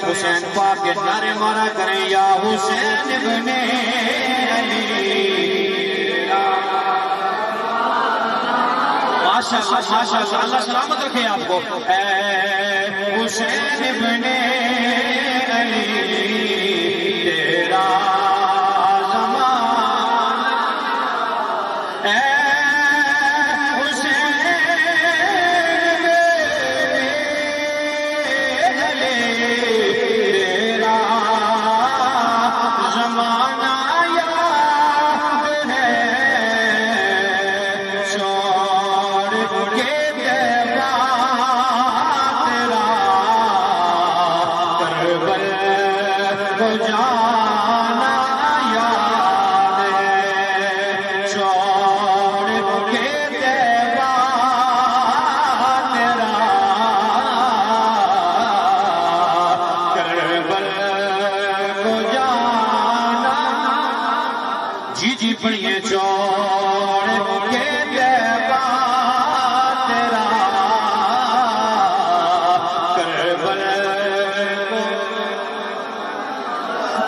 حسین پاک کے نعرے مارا کریں یا حسین ابن علی ماشاءاللہ ماشاءاللہ اللہ سلامت رکھے آپ کو اے حسین ابن علی تیرا زمان اے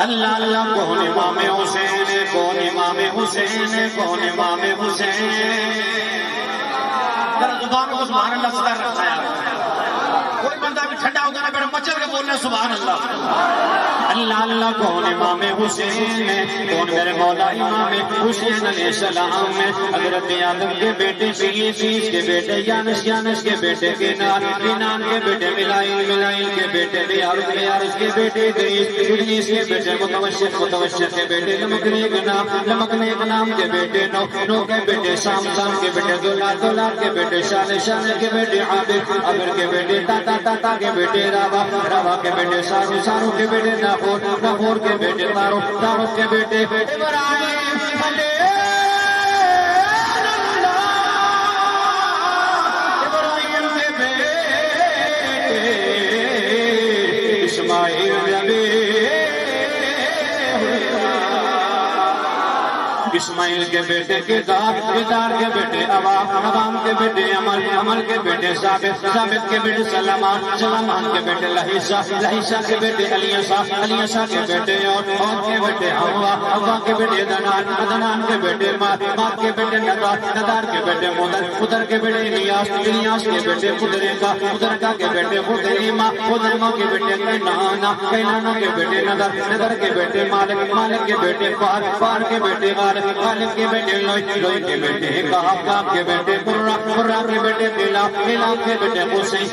اللہ اللہ کون امام حسین کون امام حسین کون امام حسین زبان کو سبحان اللہ صدر رکھا ہے کوئی بندہ بھی ٹھنڈا ہوگا نا بیٹا مچل کے بولنا سبحان اللہ اللہ اللہ کون امام حسین کون میرے مولا امام حسین علیہ السلام حضرت آدم کے بیٹے شیش کے بیٹے یانس کے بیٹے کینان کے بیٹے ملائل کے بیٹے بیارس کے بیٹے ادریس کے بیٹے متوشر کے بیٹے نمکنے نام کے بیٹے نو کے بیٹے شام کے بیٹے دولار کے بیٹے شان کے بیٹے عابر کے بیٹے تا کے بیٹے راوا کے بیٹے سارو کے بیٹے نافور کے بیٹے تارو کے بیٹے ابراہیم کے بیٹے اسماعیل اسماعیل کے بیٹے کردار کے بیٹے عوام کے بیٹے عمل کے بیٹے ثابت کے بیٹے سلمان کے بیٹے لہیشہ کے بیٹے علیشہ کے بیٹے اور کے بیٹے ہوا کے بیٹے دنان کے بیٹے مات کے بیٹے ندار کے بیٹے مدر کے بیٹے الیاس کے بیٹے خدرکا کے بیٹے خدریما کے بیٹے کینانا کے بیٹے ندر کے بیٹے مالک کے بیٹے پار کے بیٹے غالب کے بیٹے لوئی کے بیٹے کعب کے بیٹے قرہ کے بیٹے قلاب کے بیٹے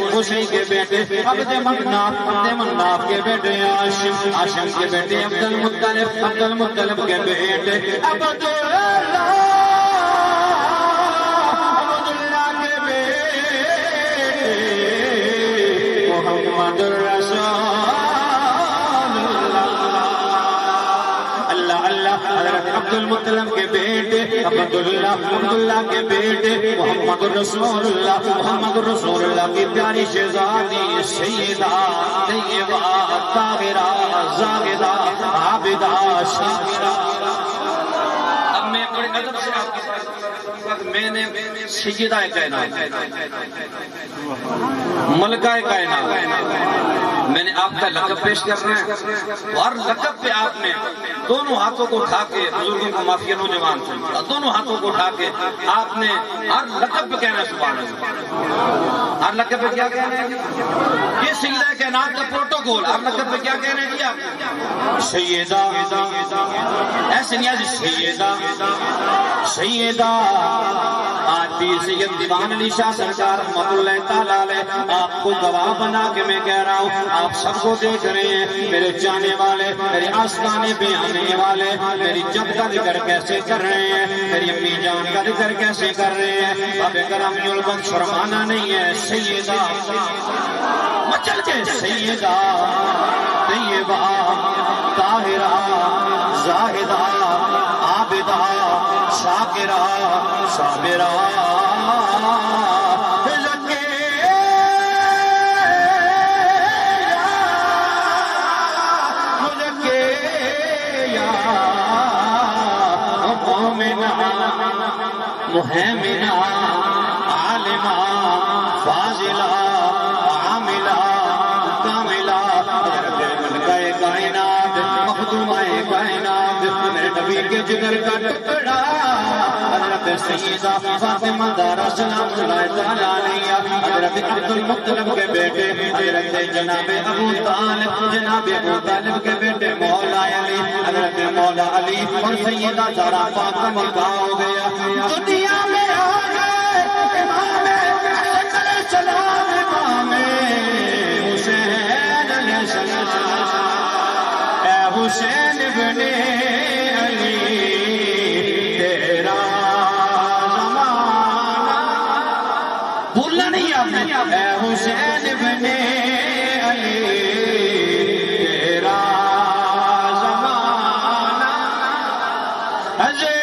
حسین کے بیٹے عبد مناف کے بیٹے عاشم کے بیٹے عبد المطلب کے بیٹے عبداللہ کے بیٹے محمد الرسول حضرت عبد المطلب کے بیٹے عبداللہ کے بیٹے محمد رسول اللہ کی پیاری شہزادی سیدہ طیبہ طاہرہ زاہدہ عابدہ شاکرہ اب میں بڑے ادب سے آپ کی میں نے سیدہ کائنات ملکہ کائنات میں نے آپ کا لقب پیش کرنا ہے اور لقب پہ آپ نے دونوں ہاتھوں کو اٹھا کے بزرگوں کو معافی نوجوان تھے دونوں ہاتھوں کو اٹھا کے آپ نے ہر لقب پہ کہنا سبحان اللہ ہر لقب پہ کیا کہنا ہے یہ سیدہ کائنات کا پروٹوکول ہر لقب پہ کیا کہنا ہے کیا سیدہ ایسے نہیں سیدہ آج بھی سید دیوان علی شاہ سرکار رحمت اللہ تعالیٰ علیہ آپ کو گواہ بنا کے میں کہہ رہا ہوں آپ سب کو دیکھ رہے ہیں میرے جانے والے میرے آستانے پہ آنے والے میری جد کا ذکر کیسے کر رہے ہیں میری امی جان کا ذکر کیسے کر رہے ہیں اب کرم البت فرمانا نہیں ہے سیدہ مچل کے سیدہ طیبہ طاہرہ زاہدہ عابدہ شاکرہ صابرہ مہمنہ عالمہ فاضلہ عاملہ کاملہ حضرت تمہیں کائنات میرے نبی کے جگر کا ٹکڑا حضرت سیدہ فاطمہ زہرا سلام اللہ تعالیٰ علیہا، حضرت عبد المطلب کے بیٹے حضرت جناب ابو طالب کے بیٹے مولا علی، حضرت مولا علی اور سیدہ زہرا فاطمہ کا ہو گیا دنیا میں آ گئے امام حسن علیہ السلام، امام حسین علیہ السلام، اے حسین ابن علی تیرا زمانہ، بھولنا نہیں آپ نے، اے حسین ابن علی تیرا زمانہ، حضرت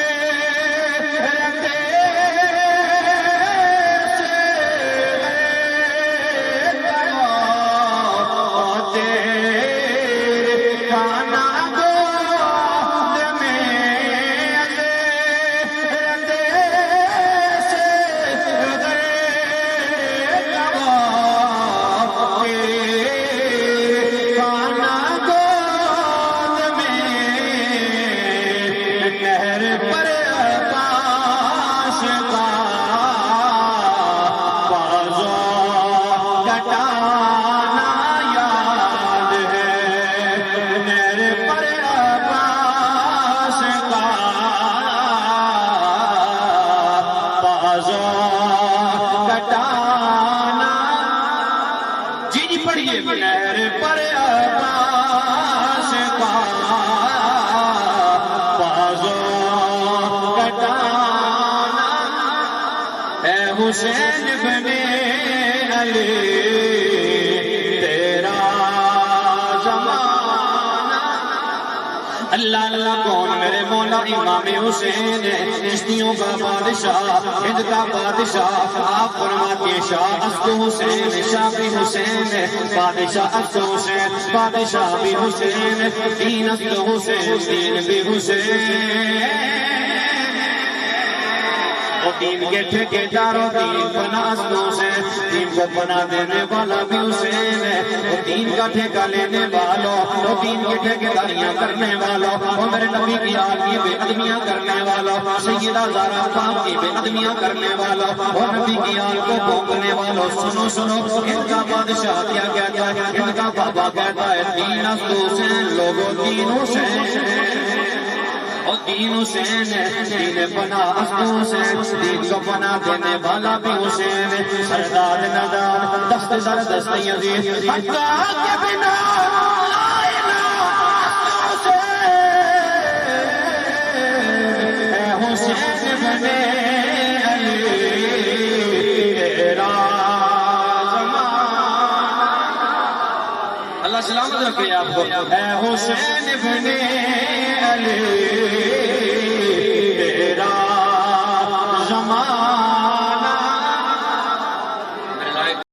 نہر پر عباس کا بازو کٹانا، اے حسین ابن علی تیرا زمانہ، اللہ اللہ کون میرے مولا امام حسین چشتیوں کا بادشاہ، ہند کا بادشاہ، آپ فرماتے شاہ اسد حسین، شاہ بھی حسین، بادشاہ اسد حسین، بادشاہ بھی حسین، دین اسد حسین، دین بھی حسین، دین کے ٹھیکیداروں دین بنا اسد حسین، دین کو بنا دینے والا بھی حسین ہے، دین کا ٹھیکہ لینے والوں، دین کے ٹھیکیداریاں کرنے والوں، میرے نبی کی آل کی بے ادمیاں کرنے والوں، سیدہ زہرا پاک کی بے ادمیاں کرنے والوں، اور نبی کی آل کو بھونکنے والوں، سنو سنو ان کا بادشاہ کیا کہتا ہے، ان کا بابا کہتا ہے دین اسد حسین، لوگوں دین حسین اور دین حسین ہے، دین بنا اسد حسین، دین کو بنا دینے والا بھی حسین ہے، سردار ندار دست در دست یزید حقا کے بنا لا الہ حسین، اے حسین ابن علی تیرا زمانہ، اللہ سلامت رکھے آپ کو، اے حسین ابن علی